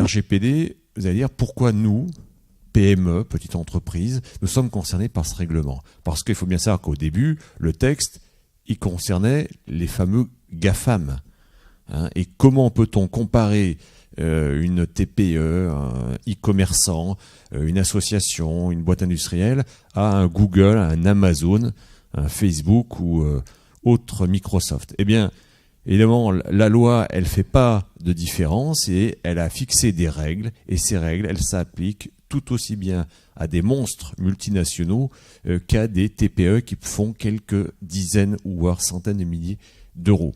RGPD, vous allez dire pourquoi nous, PME, petite entreprise, nous sommes concernés par ce règlement. Parce qu'il faut bien savoir qu'au début, le texte, il concernait les fameux GAFAM. Et comment peut-on comparer une TPE, un e-commerçant, une association, une boîte industrielle à un Google, à un Amazon, un Facebook ou autre Microsoft? Eh bien, évidemment, la loi, elle fait pas de différence et elle a fixé des règles. Et ces règles, elles s'appliquent tout aussi bien à des monstres multinationaux qu'à des TPE qui font quelques dizaines ou voire centaines de milliers d'euros.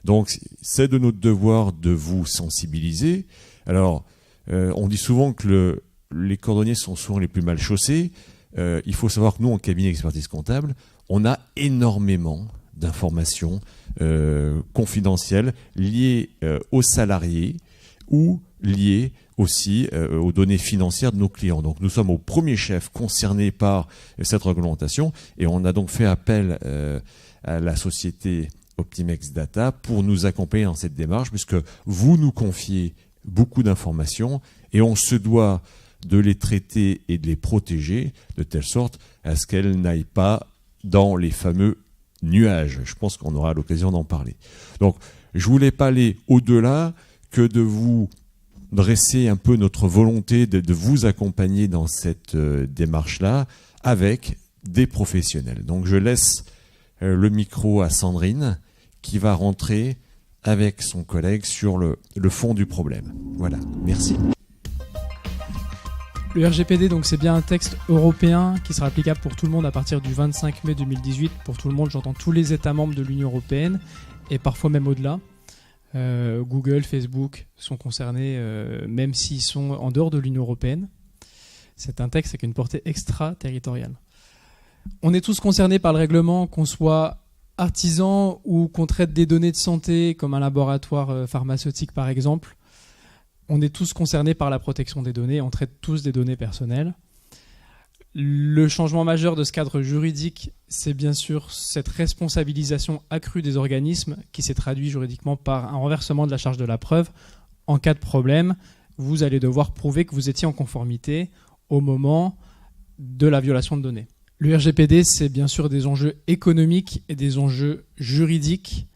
Donc, c'est de notre devoir de vous sensibiliser. Alors, on dit souvent que les cordonniers sont souvent les plus mal chaussés. Il faut savoir que nous, en cabinet d'expertise comptable, on a énormément d'informations confidentielles liées aux salariés ou liées aussi aux données financières de nos clients. Donc, nous sommes au premier chef concernés par cette réglementation et on a donc fait appel à la société Optimex Data pour nous accompagner dans cette démarche, puisque vous nous confiez beaucoup d'informations et on se doit de les traiter et de les protéger de telle sorte à ce qu'elles n'aillent pas dans les fameux nuages. Je pense qu'on aura l'occasion d'en parler. Donc, je voulais pas aller au-delà que de vous dresser un peu notre volonté de vous accompagner dans cette démarche-là avec des professionnels. Donc, je laisse le micro à Sandrine qui va rentrer avec son collègue sur le fond du problème. Voilà, merci. Le RGPD, donc, c'est bien un texte européen qui sera applicable pour tout le monde à partir du 25 mai 2018. Pour tout le monde, j'entends tous les États membres de l'Union européenne et parfois même au-delà. Google, Facebook sont concernés, même s'ils sont en dehors de l'Union européenne. C'est un texte avec une portée extraterritoriale. On est tous concernés par le règlement, qu'on soit artisan ou qu'on traite des données de santé comme un laboratoire pharmaceutique par exemple. On est tous concernés par la protection des données, on traite tous des données personnelles. Le changement majeur de ce cadre juridique, c'est bien sûr cette responsabilisation accrue des organismes qui s'est traduit juridiquement par un renversement de la charge de la preuve. En cas de problème, vous allez devoir prouver que vous étiez en conformité au moment de la violation de données. Le RGPD, c'est bien sûr des enjeux économiques et des enjeux juridiques.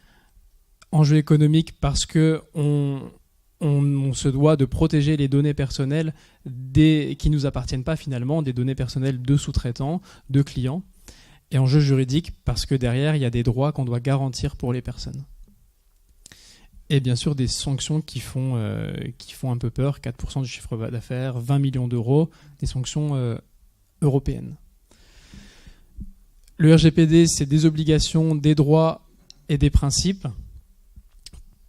Enjeux économiques parce que on se doit de protéger les données personnelles qui ne nous appartiennent pas finalement, des données personnelles de sous-traitants, de clients. Et enjeu juridique parce que derrière, il y a des droits qu'on doit garantir pour les personnes. Et bien sûr, des sanctions qui font un peu peur, 4% du chiffre d'affaires, 20 millions d'euros, des sanctions européennes. Le RGPD, c'est des obligations, des droits et des principes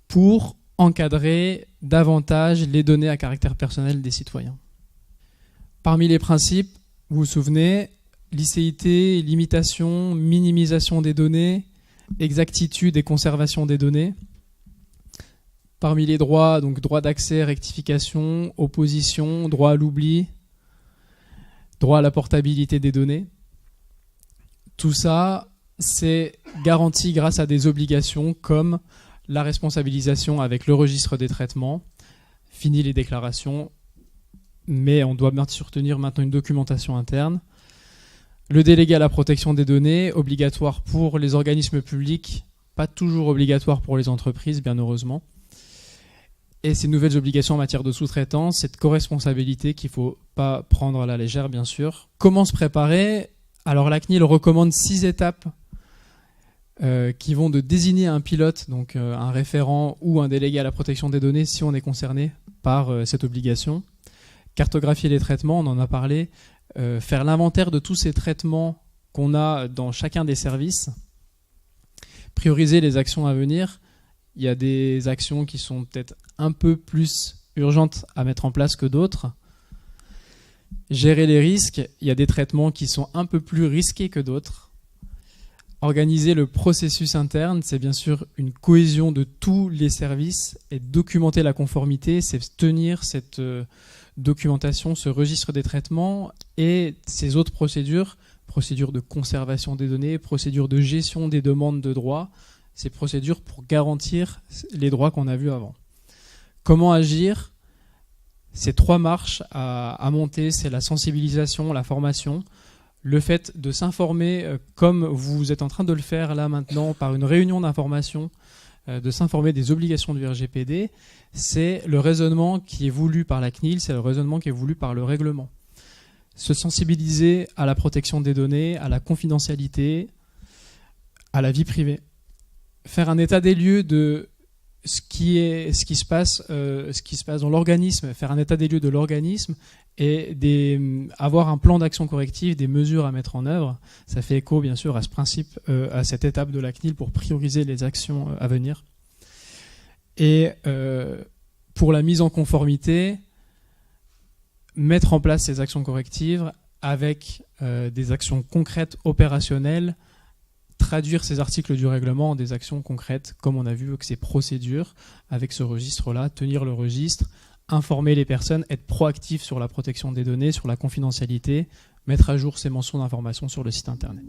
pour encadrer davantage les données à caractère personnel des citoyens. Parmi les principes, vous vous souvenez, licéité, limitation, minimisation des données, exactitude et conservation des données. Parmi les droits, donc droit d'accès, rectification, opposition, droit à l'oubli, droit à la portabilité des données. Tout ça, c'est garanti grâce à des obligations comme la responsabilisation avec le registre des traitements, fini les déclarations, mais on doit bien sûr tenir maintenant une documentation interne. Le délégué à la protection des données, obligatoire pour les organismes publics, pas toujours obligatoire pour les entreprises, bien heureusement. Et ces nouvelles obligations en matière de sous-traitance, cette co-responsabilité qu'il ne faut pas prendre à la légère, bien sûr. Comment se préparer ? Alors la CNIL recommande 6 étapes qui vont de désigner un pilote, donc un référent ou un délégué à la protection des données si on est concerné par cette obligation. Cartographier les traitements, on en a parlé. Faire l'inventaire de tous ces traitements qu'on a dans chacun des services. Prioriser les actions à venir. Il y a des actions qui sont peut-être un peu plus urgentes à mettre en place que d'autres. Gérer les risques. Il y a des traitements qui sont un peu plus risqués que d'autres. Organiser le processus interne, c'est bien sûr une cohésion de tous les services et documenter la conformité, c'est tenir cette documentation, ce registre des traitements et ces autres procédures de conservation des données, procédures de gestion des demandes de droits, ces procédures pour garantir les droits qu'on a vus avant. Comment agir ? Ces 3 marches à monter, c'est la sensibilisation, la formation, le fait de s'informer comme vous êtes en train de le faire là maintenant par une réunion d'information, de s'informer des obligations du RGPD, c'est le raisonnement qui est voulu par la CNIL, c'est le raisonnement qui est voulu par le règlement. Se sensibiliser à la protection des données, à la confidentialité, à la vie privée. Faire un état des lieux de ce qui se passe dans l'organisme, faire un état des lieux de l'organisme et avoir un plan d'action corrective, des mesures à mettre en œuvre. Ça fait écho bien sûr à ce principe, à cette étape de la CNIL pour prioriser les actions à venir. Et pour la mise en conformité, mettre en place ces actions correctives avec des actions concrètes, opérationnelles, traduire ces articles du règlement en des actions concrètes, comme on a vu avec ces procédures, avec ce registre-là, tenir le registre, informer les personnes, être proactif sur la protection des données, sur la confidentialité, mettre à jour ces mentions d'information sur le site internet.